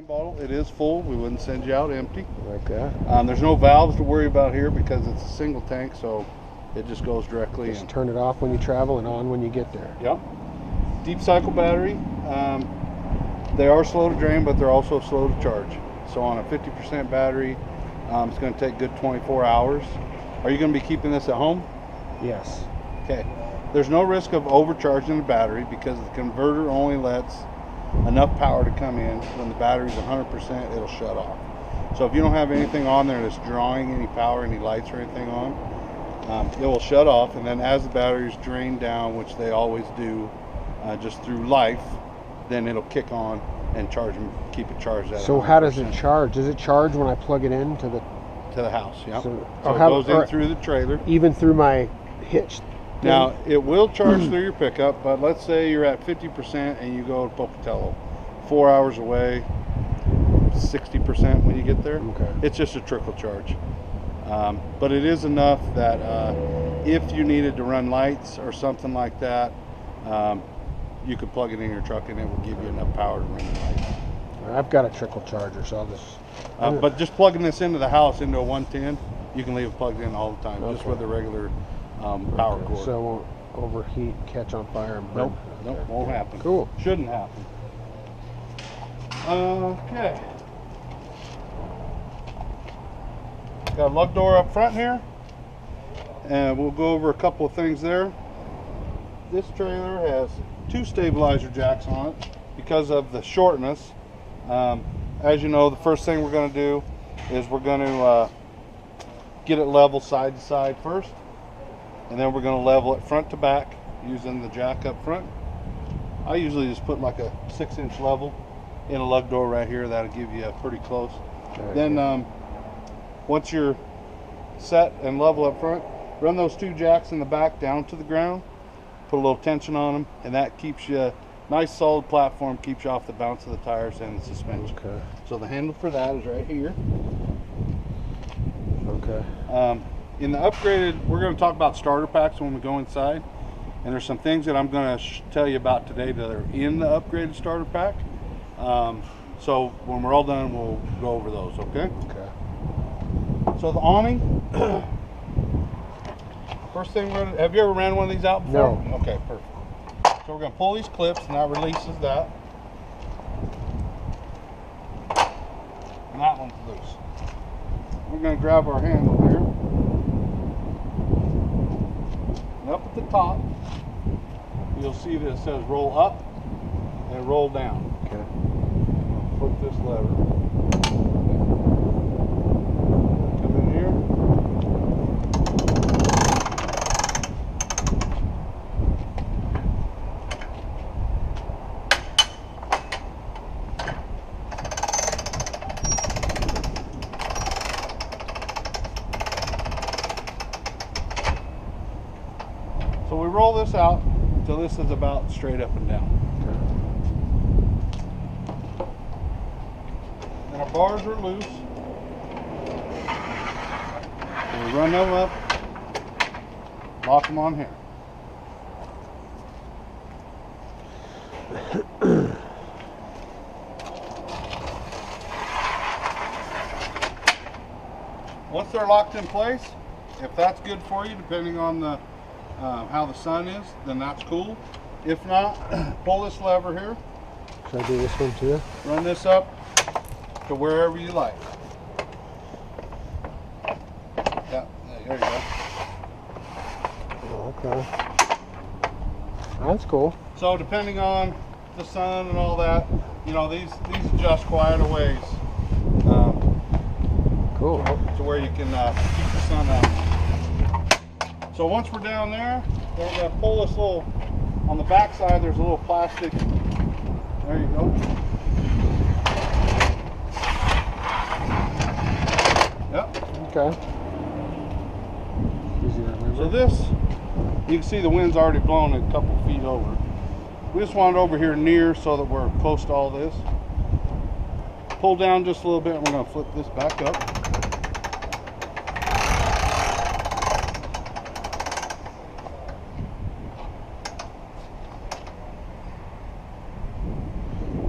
Bottle. It is full. We wouldn't send you out empty. Like that. There's no valves to worry about here because it's a single tank, so it just goes directly Just in. turn it off when you travel and on when you get there. Yep. Deep cycle battery. They are slow to drain, but they're also slow to charge. So on a 50% battery, it's going to take good 24 hours. Are you going to be keeping this at home? Yes. Okay. There's no risk of overcharging the battery because the converter only lets enough power to come in. When the battery's 100%, it'll shut off. So if you don't have anything on there that's drawing any power, any lights or anything on, it will shut off. And then as the batteries drain down, which they always do, just through life, then it'll kick on and charge and keep it charged at 100%. So how does it charge? Does it charge when I plug it into the house? Yeah. So it how, goes in through the trailer. Even through my hitch. Now it will charge through your pickup, but let's say you're at 50% and you go to Pocatello, 4 hours away, 60% when you get there. Okay. It's just a trickle charge, but it is enough that if you needed to run lights or something like that, you could plug it in your truck and it will give you enough power to run the lights. I've got a trickle charger, so I'll just. But just plugging this into the house into a 110, you can leave it plugged in all the time, just with the regular power cord. So it won't overheat, catch on fire, and burn. Nope, won't happen. Cool. Shouldn't happen. Okay. Got a lug door up front here, and we'll go over a couple of things there. This trailer has 2 stabilizer jacks on it because of the shortness. As you know, the first thing we're going to do is we're going to get it level side to side first, and then we're going to level it front to back using the jack up front. I usually just put like a 6-inch level in a lug door right here. That'll give you pretty close. Okay. Then once you're set and level up front, run those 2 jacks in the back down to the ground, put a little tension on them, and that keeps you nice solid platform, keeps you off the bounce of the tires and the suspension. Okay. So the handle for that is right here. Okay. In the upgraded, we're going to talk about starter packs when we go inside, and there's some things that I'm going to tell you about today that are in the upgraded starter pack. So when we're all done, we'll go over those. Okay. Okay. So the awning. First thing we're gonna, have you ever ran one of these out before? No. Okay, perfect. So we're going to pull these clips, and that releases that. And that one's loose. We're going to grab our handle here. And up at the top, you'll see that it says roll up and roll down. Okay. Flip this lever. Come in here. So we roll this out until this is about straight up and down. And our bars are loose. So we run them up, lock them on here. Once they're locked in place, if that's good for you, depending on the how the sun is, then that's cool. If not, pull this lever here. Should I do this one too? Run this up to wherever you like. Yeah, there you go. Okay. That's cool. So depending on the sun and all that, you know, these adjust quite a ways. Cool. To where you can keep the sun out. So once we're down there, then we're going to pull this little, on the back side there's a little plastic, there you go. Yep. Okay. Easy to remember. So this, you can see the wind's already blown a couple feet over. We just want it over here near so that we're close to all this. Pull down just a little bit and we're going to flip this back up.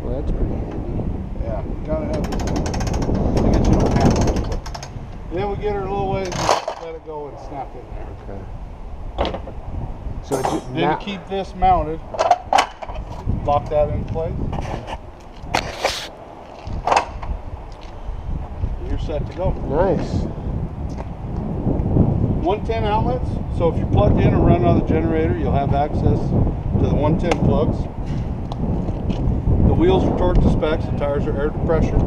Well, that's pretty handy. Yeah. You gotta have this to get you no hammer. Then we get her a little ways, let it go and snap in there. Okay. So it's Then now, keep this mounted. Lock that in place. You're set to go. nice. 110 outlets, so if you're plugged in or run on the generator, you'll have access to the 110 plugs. The wheels are torqued to specs, the tires are air to pressure.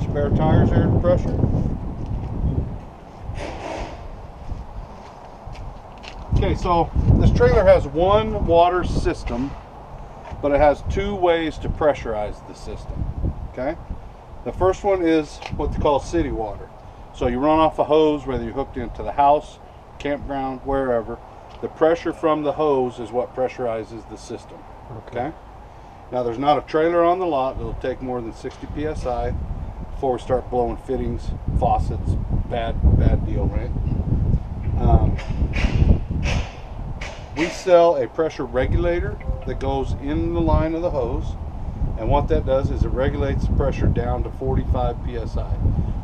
Spare tires air to pressure. Okay, so this trailer has one water system, but it has two ways to pressurize the system. Okay? The first one is what they call city water. So you run off a hose, whether you're hooked into the house, campground, wherever. The pressure from the hose is what pressurizes the system. Okay? Now there's not a trailer on the lot that'll take more than 60 psi before we start blowing fittings, faucets. Bad deal, right? We sell a pressure regulator that goes in the line of the hose. And what that does is it regulates the pressure down to 45 psi.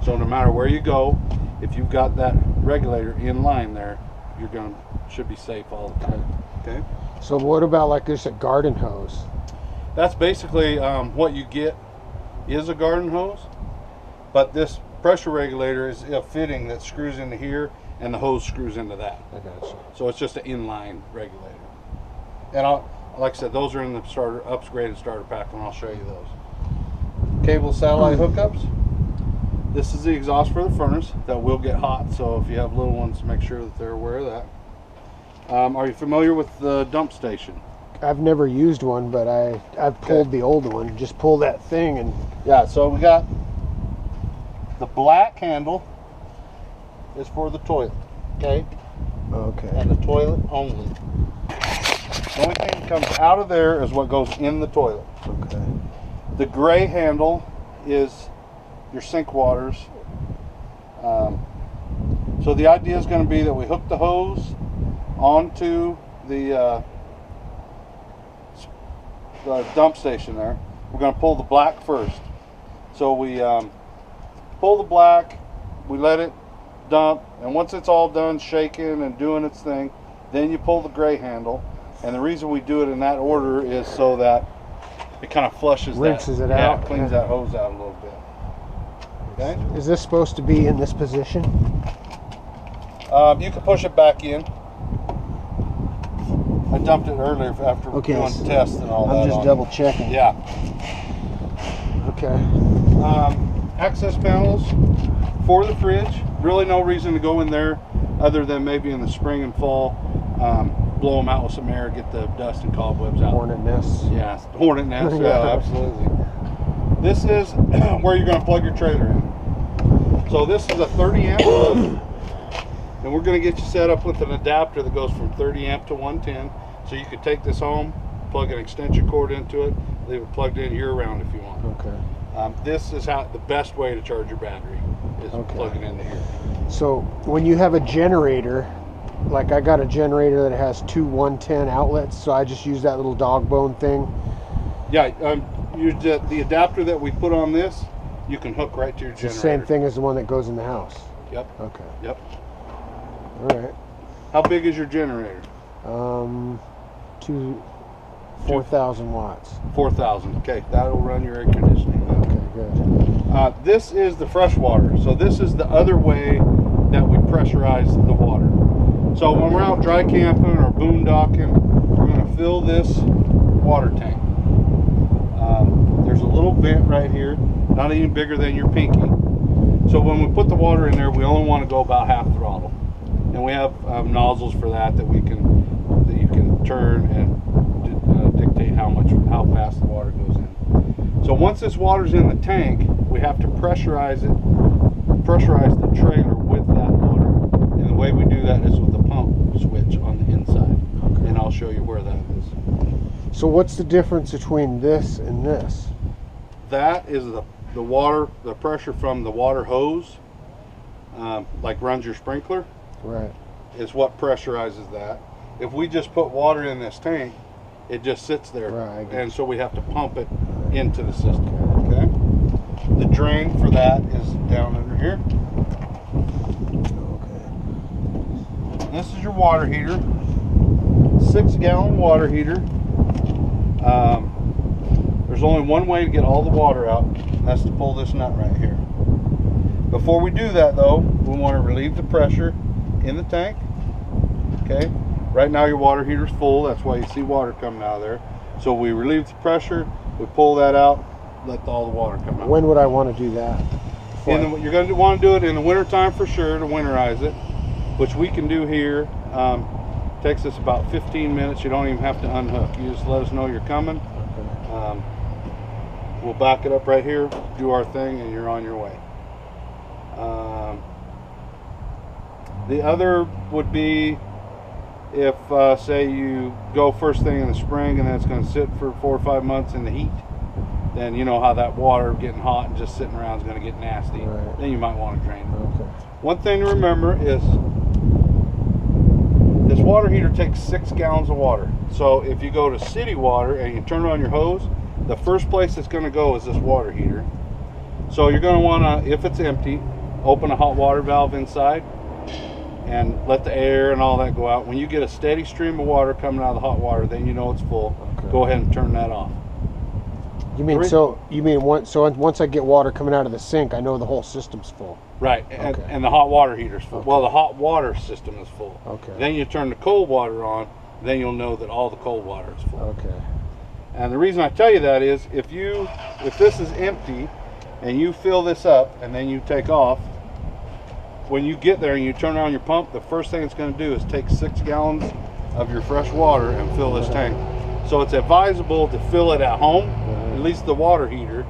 So no matter where you go, if you've got that regulator in line there, should be safe all the time. Okay. So what about like this, a garden hose? That's basically what you get is a garden hose, but this pressure regulator is a fitting that screws into here, and the hose screws into that. I got you. So it's just an inline regulator. And like I said, those are in the upgraded starter pack, and I'll show you those. Cable satellite hookups. This is the exhaust for the furnace that will get hot, so if you have little ones, make sure that they're aware of that. Are you familiar with the dump station? I've never used one, but I've pulled the old one. Just pull that thing and... Yeah, so we got the black handle is for the toilet, okay? Okay. And the toilet only. The only thing that comes out of there is what goes in the toilet. Okay. The gray handle is your sink waters. So the idea is going to be that we hook the hose onto the dump station there. We're going to pull the black first. So we pull the black, we let it dump, and once it's all done shaking and doing its thing, then you pull the gray handle. And the reason we do it in that order is so that it kind of flushes rinses it out. Cleans that hose out a little bit. Okay. Is this supposed to be in this position? You can push it back in. I dumped it earlier after doing tests and all that. I'm just double checking. Yeah. Okay. Access panels for the fridge. Really no reason to go in there other than maybe in the spring and fall. Blow them out with some air, get the dust and cobwebs out. Hornet nests. Yeah, hornet nests. Yeah, absolutely. This is where you're going to plug your trailer in. So this is a 30 amp plug, and we're going to get you set up with an adapter that goes from 30 amp to 110. So you could take this home, plug an extension cord into it, leave it plugged in year round if you want. Okay. This is the best way to charge your battery is plug it into here. So when you have a generator, like I got a generator that has two 110 outlets, so I just use that little dog bone thing. Yeah, the adapter that we put on this, you can hook right to your generator. The same thing as the one that goes in the house. Yep. Okay. Yep. All right. How big is your generator? 4,000 watts. 4,000. Okay, that'll run your air conditioning. Okay, good. This is the fresh water. So this is the other way that we pressurize the water. So when we're out dry camping or boondocking, we're going to fill this water tank. There's a little vent right here, not even bigger than your pinky. So when we put the water in there, we only want to go about half throttle, and we have nozzles for that you can turn and dictate how fast the water goes in. So once this water's in the tank, we have to pressurize the trailer with that water, and the way we do that is with a pump switch on the inside. Okay. And I'll show you where that is. So what's the difference between this and this? That is the pressure from the water hose, like runs your sprinkler. Right. Is what pressurizes that. if we just put water in this tank, it just sits there. Right. And so we have to pump it into the system. Okay. The drain for that is down under here. Okay. This is your water heater. 6-gallon water heater. There's only one way to get all the water out, and that's to pull this nut right here. Before we do that though, we want to relieve the pressure in the tank. Okay, right now your water heater's full, that's why you see water coming out of there. So we relieve the pressure, we pull that out, let all the water come out. When would I want to do that? You're going to want to do it in the winter time for sure, to winterize it, which we can do here. Takes us about 15 minutes. You don't even have to unhook. You just let us know you're coming. Okay. We'll back it up right here, do our thing, and you're on your way. The other would be if, say, you go first thing in the spring and then it's going to sit for 4 or 5 months in the heat, then you know how that water getting hot and just sitting around is going to get nasty. Right. Then you might want to drain it. Okay. One thing to remember is this water heater takes 6 gallons of water. So if you go to city water and you turn on your hose, the first place it's going to go is this water heater. So you're going to want to, if it's empty, open a hot water valve inside and let the air and all that go out. When you get a steady stream of water coming out of the hot water, then you know it's full. Okay. Go ahead and turn that off. You mean once I get water coming out of the sink, I know the whole system's full. Right, and the hot water heater's full. Okay. Well, the hot water system is full. Okay. Then you turn the cold water on, then you'll know that all the cold water is full. Okay. And the reason I tell you that is if this is empty and you fill this up and then you take off, when you get there and you turn on your pump, the first thing it's going to do is take 6 gallons of your fresh water and fill this tank. So it's advisable to fill it at home, at least the water heater,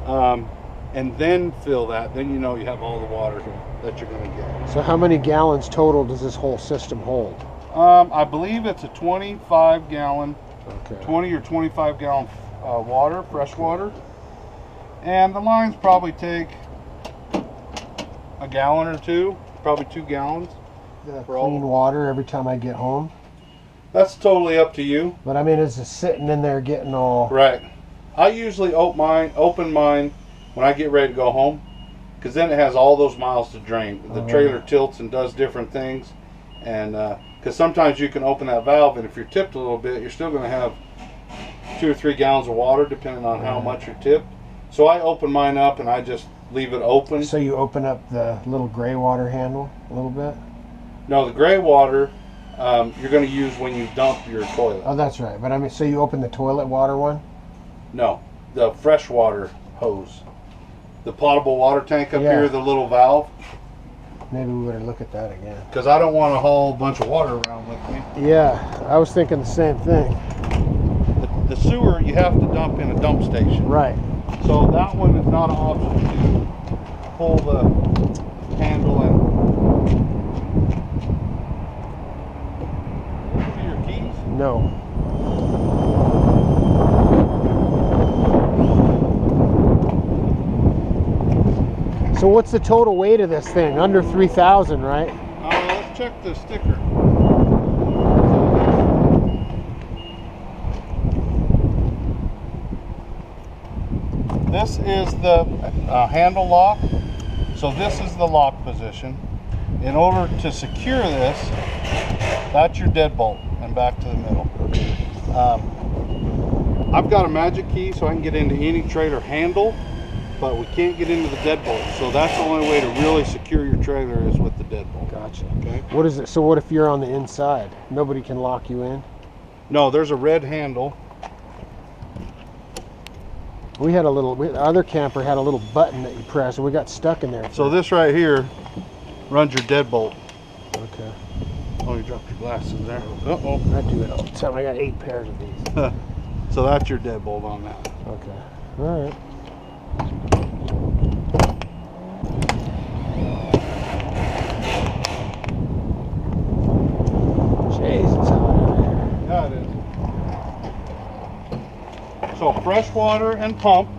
and then fill that. Then you know you have all the water that you're going to get. So how many gallons total does this whole system hold? I believe it's a 25 gallon, Okay. 20 or 25 gallon water, fresh water. And the lines probably take a gallon or two, probably 2 gallons. Clean water every time I get home. That's totally up to you. But I mean, it's just sitting in there getting all... Right. I usually open mine when I get ready to go home, because then it has all those miles to drain. The trailer tilts and does different things, and because sometimes you can open that valve, and if you're tipped a little bit, you're still going to have 2 or 3 gallons of water, depending on how much you're tipped. So I open mine up and I just leave it open. So you open up the little gray water handle a little bit? No, the gray water you're going to use when you dump your toilet. Oh, that's right. But I mean, so you open the toilet water one? No, the fresh water hose. The potable water tank up here, the little valve. Maybe we better look at that again. Because I don't want to haul a bunch of water around with me. Yeah, I was thinking the same thing. The sewer you have to dump in a dump station. Right. So that one is not an option to pull the handle and... See your keys? No. So what's the total weight of this thing? Under 3,000, right? Let's check the sticker. This is the handle lock. So this is the lock position. In order to secure this, that's your deadbolt and back to the middle. I've got a magic key so I can get into any trailer handle, but we can't get into the deadbolt. So that's the only way to really secure your trailer is with the deadbolt. Gotcha. Okay. What is it? So what if you're on the inside? Nobody can lock you in? No, there's a red handle. We had the other camper had a little button that you press, and we got stuck in there. So this right here runs your deadbolt. Okay. Oh, you dropped your glasses there. Uh-oh. I do it all the time. I got 8 pairs of these. So that's your deadbolt on that. Okay. All right. Jeez, it's hot out here. Yeah, it is. So fresh water and pump.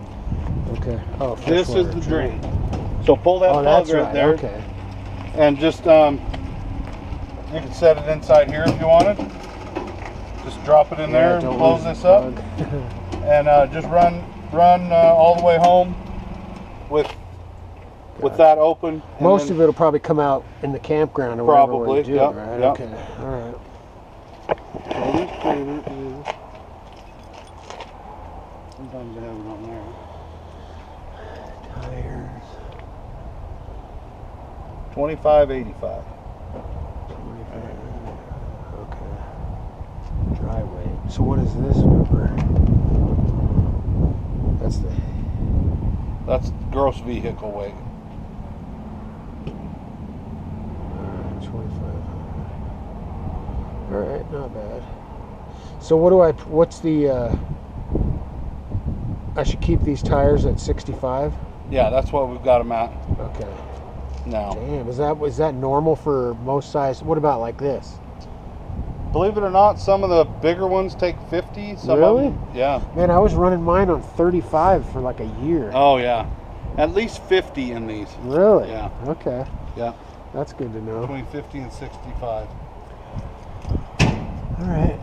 Okay. Oh, fresh This water. is the drain. So pull that Oh, plug that's right right. there. Okay. And just You can set it inside here if you wanted. Just drop it in there and close this up. And just run all the way home with that open. Most of it will probably come out in the campground or whatever we do, yep, right? yep. Okay, all right. Sometimes they have it on there. Tires. 2585. 25. Okay. Dry weight. So what is this number? That's gross vehicle weight. 25. All right, not bad. So what's the, I should keep these tires at 65? Yeah, that's what we've got them at Okay. now. Damn, is that normal for most size? What about like this? Believe it or not, some of the bigger ones take 50. Some Really? Of them, yeah. Man, I was running mine on 35 for like a year. Oh yeah, at least 50 in these. Really? Yeah. Okay. Yeah. That's good to know. Between 50 and 65. All right.